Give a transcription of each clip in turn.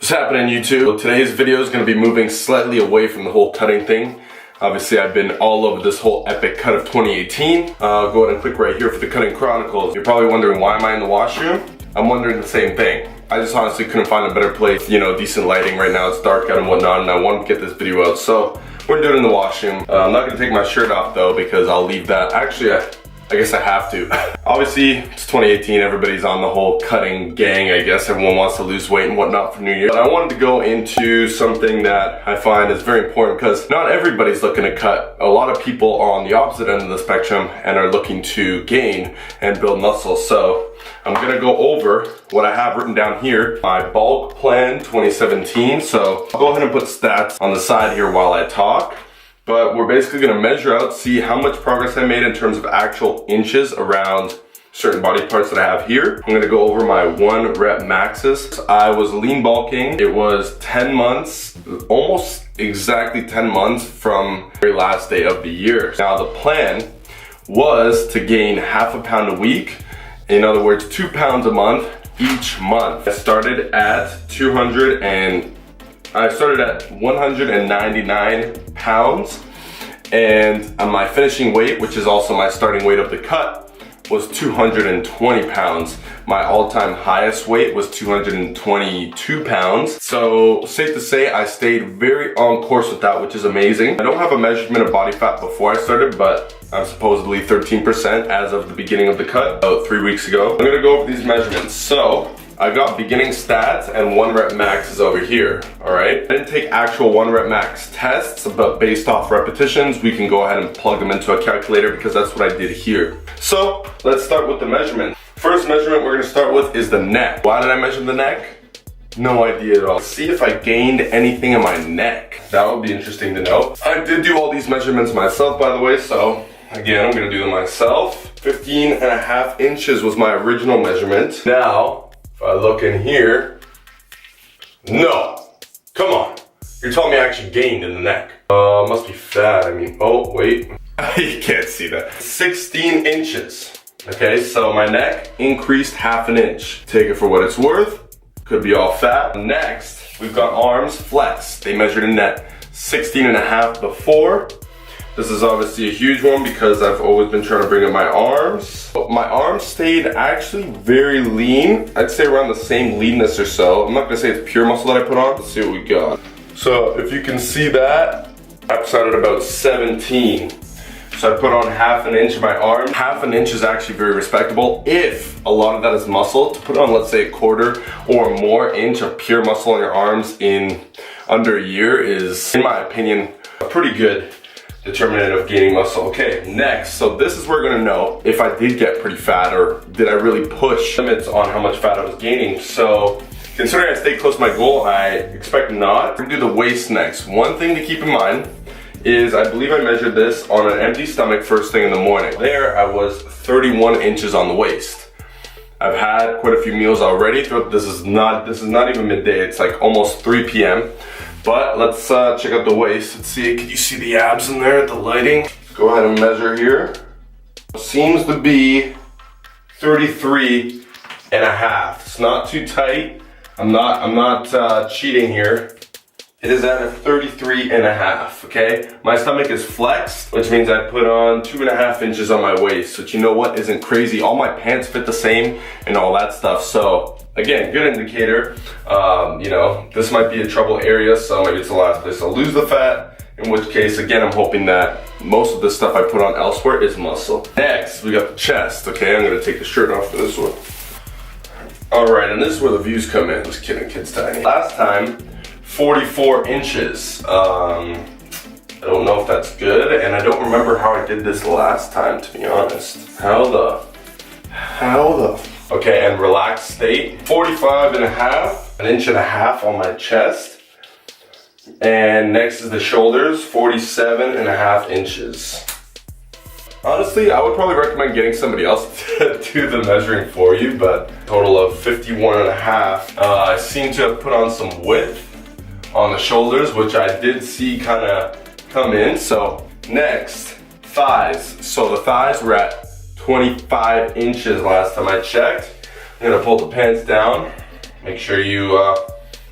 What's happening, YouTube? So today's video is going to be moving slightly away from the whole cutting thing. Obviously, I've been all over this whole epic cut of 2018. Go ahead and click right here for the Cutting Chronicles. You're probably wondering, why am I in the washroom? I'm wondering the same thing. I just honestly couldn't find a better place, decent lighting. Right now it's dark out and whatnot, and I wanted to get this video out, so we're doing it in the washroom. I'm not gonna take my shirt off though, because I'll leave that. Actually, I guess I have to. Obviously, it's 2018, everybody's on the whole cutting gang, I guess. Everyone wants to lose weight and whatnot for New Year. But I wanted to go into something that I find is very important, because not everybody's looking to cut. A lot of people are on the opposite end of the spectrum and are looking to gain and build muscle. So I'm gonna go over what I have written down here, my bulk plan 2017. So I'll go ahead and put stats on the side here while I talk. But we're basically gonna measure out, see how much progress I made in terms of actual inches around certain body parts that I have here. I'm gonna go over my 1 rep maxes. I was lean bulking. It was 10 months, almost exactly 10 months from the very last day of the year. Now the plan was to gain half a pound a week. In other words, 2 pounds a month each month. I started at 199 pounds, and my finishing weight, which is also my starting weight of the cut, was 220 pounds. My all-time highest weight was 222 pounds. So safe to say I stayed very on course with that, which is amazing. I don't have a measurement of body fat before I started, but I'm supposedly 13% as of the beginning of the cut, about 3 weeks ago. I'm gonna go over these measurements. So I got beginning stats and 1 rep maxes over here, all right? I didn't take actual 1 rep max tests, but based off repetitions, we can go ahead and plug them into a calculator, because that's what I did here. So let's start with the measurement. First measurement we're gonna start with is the neck. Why did I measure the neck? No idea at all. See if I gained anything in my neck. That would be interesting to know. I did do all these measurements myself, by the way, so again, I'm gonna do them myself. 15.5 inches was my original measurement. Now, if I look in here, no, come on. You're telling me I actually gained in the neck. Must be fat, oh, wait. You can't see that. 16 inches. Okay, so my neck increased ½ inch. Take it for what it's worth. Could be all fat. Next, we've got arms flexed. They measured in at 16.5 before. This is obviously a huge one because I've always been trying to bring up my arms. But my arms stayed actually very lean. I'd say around the same leanness or so. I'm not gonna say it's pure muscle that I put on. Let's see what we got. So if you can see that, I started at about 17. So I put on ½ inch of my arm. ½ inch is actually very respectable. If a lot of that is muscle, to put on, let's say, 1/4 or more inch of pure muscle on your arms in under a year is, in my opinion, a pretty good determinant of gaining muscle. Okay, next, so this is where we're gonna know if I did get pretty fat, or did I really push limits on how much fat I was gaining. So considering I stayed close to my goal, I expect not. We're gonna do the waist next. One thing to keep in mind is, I believe I measured this on an empty stomach first thing in the morning. There I was 31 inches on the waist. I've had quite a few meals already. This is not even midday, it's like almost 3 p.m. But let's check out the waist. Let's see, can you see the abs in there, the lighting? Go ahead and measure here. Seems to be 33.5. It's not too tight. I'm not cheating here. It is at a 33.5, okay? My stomach is flexed, which means I put on 2.5 inches on my waist, which, you know what, isn't crazy. All my pants fit the same and all that stuff. So again, good indicator. This might be a trouble area, so maybe it's the last place I'll lose the fat, in which case, again, I'm hoping that most of the stuff I put on elsewhere is muscle. Next, we got the chest, okay? I'm gonna take the shirt off for this one. All right, and this is where the views come in. Just kidding, kid's tiny. Last time, 44 inches. I don't know if that's good, and I don't remember how I did this last time, to be honest. How the? Okay, and relaxed state. 45.5, 1.5 inches on my chest. And next is the shoulders, 47.5 inches. Honestly, I would probably recommend getting somebody else to do the measuring for you, but total of 51.5. I seem to have put on some width on the shoulders, which I did see kind of come in. So next, thighs. So the thighs were at 25 inches last time I checked. I'm gonna pull the pants down. Make sure you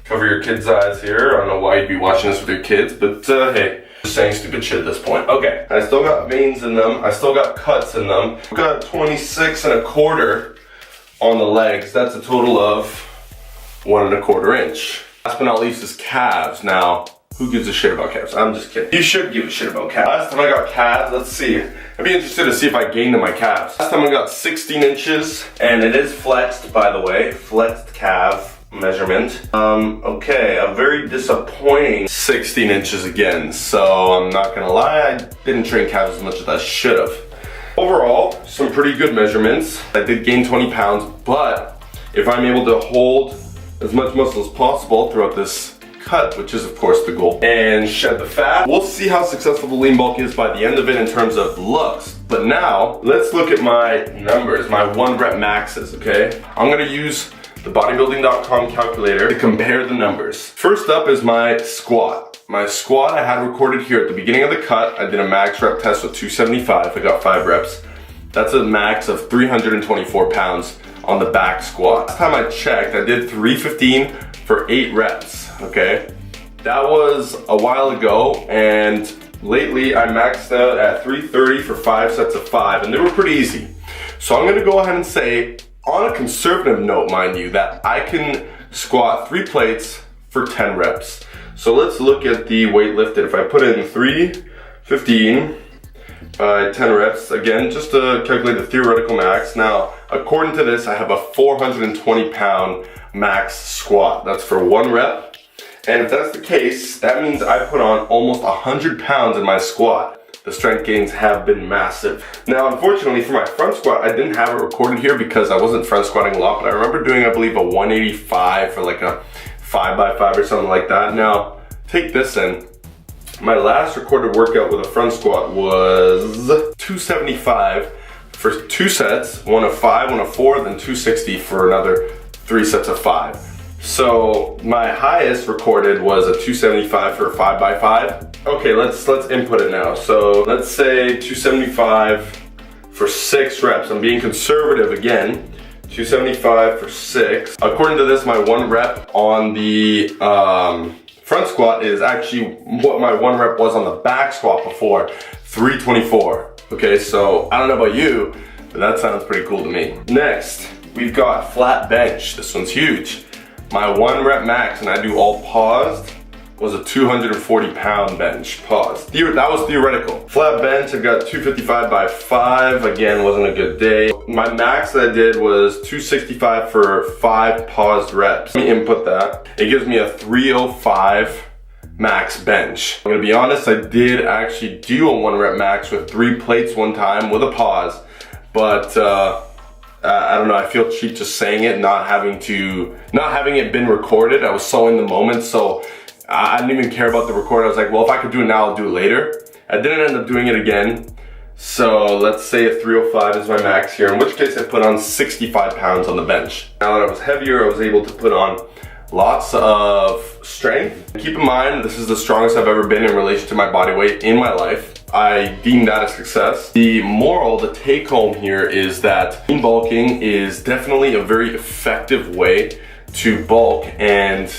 Cover your kids' eyes here. I don't know why you'd be watching this with your kids, but hey, just saying stupid shit at this point. Okay, I still got veins in them. I still got cuts in them. I've got 26.25 on the legs. That's a total of 1.25 inch. Last but not least is calves. Now, who gives a shit about calves? I'm just kidding. You should give a shit about calves. Last time I got calves, let's see. I'd be interested to see if I gained in my calves. Last time I got 16 inches, and it is flexed, by the way. Flexed calf measurement. Okay, a very disappointing 16 inches again. So I'm not gonna lie, I didn't train calves as much as I should have. Overall, some pretty good measurements. I did gain 20 pounds, but if I'm able to hold as much muscle as possible throughout this cut, which is of course the goal, and shed the fat, we'll see how successful the lean bulk is by the end of it in terms of looks. But now, let's look at my numbers, my 1 rep maxes, okay? I'm gonna use the bodybuilding.com calculator to compare the numbers. First up is my squat. My squat I had recorded here at the beginning of the cut. I did a max rep test with 275, I got 5 reps. That's a max of 324 pounds on the back squat. Last time I checked, I did 315 for 8 reps, okay? That was a while ago, and lately I maxed out at 330 for 5 sets of 5, and they were pretty easy. So I'm gonna go ahead and say, on a conservative note, mind you, that I can squat 3 plates for 10 reps. So let's look at the weight lifted. If I put in 315 by 10 reps, again, just to calculate the theoretical max. Now, according to this, I have a 420 pound max squat. That's for 1 rep. And if that's the case, that means I put on almost 100 pounds in my squat. The strength gains have been massive. Now, unfortunately for my front squat, I didn't have it recorded here because I wasn't front squatting a lot, but I remember doing, I believe, a 185 for like a 5x5 or something like that. Now, take this in. My last recorded workout with a front squat was 275 for 2 sets, 1 of 5, 1 of 4, then 260 for another 3 sets of 5. So my highest recorded was a 275 for a 5x5. Okay, let's input it now. So let's say 275 for 6 reps. I'm being conservative again. 275 for 6. According to this, my 1 rep on the front squat is actually what my 1 rep was on the back squat before, 324. Okay, so I don't know about you, but that sounds pretty cool to me. Next, we've got flat bench. This one's huge. My 1 rep max, and I do all paused, was a 240 pound bench, paused. That was theoretical. Flat bench, I got 255 by 5, again, wasn't a good day. My max that I did was 265 for 5 paused reps. Let me input that. It gives me a 305 max bench. I'm gonna be honest, I did actually do a 1 rep max with 3 plates one time with a pause, but I don't know, I feel cheap just saying it, not having it been recorded. I was so in the moment, so I didn't even care about the record. I was like, well, if I could do it now, I'll do it later. I didn't end up doing it again. So let's say a 305 is my max here, in which case I put on 65 pounds on the bench. Now that I was heavier, I was able to put on lots of strength. Keep in mind, this is the strongest I've ever been in relation to my body weight in my life. I deem that a success. The moral, the take home here is that lean bulking is definitely a very effective way to bulk, and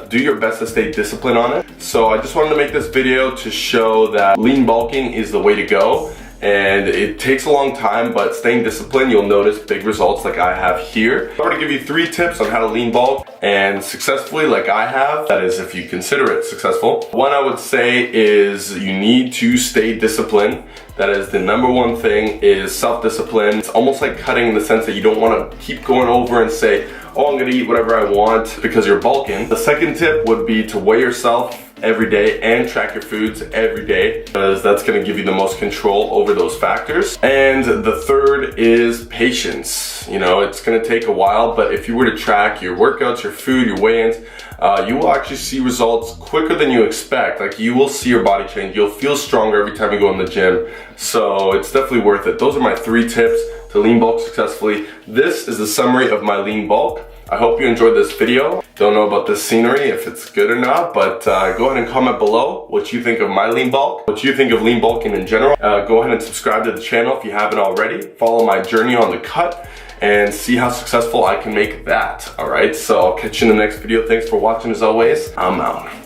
do your best to stay disciplined on it. So I just wanted to make this video to show that lean bulking is the way to go. And it takes a long time, but staying disciplined, you'll notice big results like I have here. I'm going to give you 3 tips on how to lean bulk and successfully like I have. That is, if you consider it successful. One I would say is you need to stay disciplined. That is the #1 thing, is self-discipline. It's almost like cutting in the sense that you don't want to keep going over and say, oh, I'm gonna eat whatever I want because you're bulking. The second tip would be to weigh yourself every day and track your foods every day, because that's gonna give you the most control over those factors. And the third is patience. You know, it's gonna take a while, but if you were to track your workouts, your food, your weigh-ins, you will actually see results quicker than you expect. Like, you will see your body change. You'll feel stronger every time you go in the gym. So it's definitely worth it. Those are my 3 tips to lean bulk successfully. This is the summary of my lean bulk. I hope you enjoyed this video. Don't know about this scenery, if it's good or not, but go ahead and comment below what you think of my lean bulk, what you think of lean bulking in general. Go ahead and subscribe to the channel if you haven't already. Follow my journey on the cut. and see how successful I can make that. All right, so I'll catch you in the next video. Thanks for watching as always. I'm out.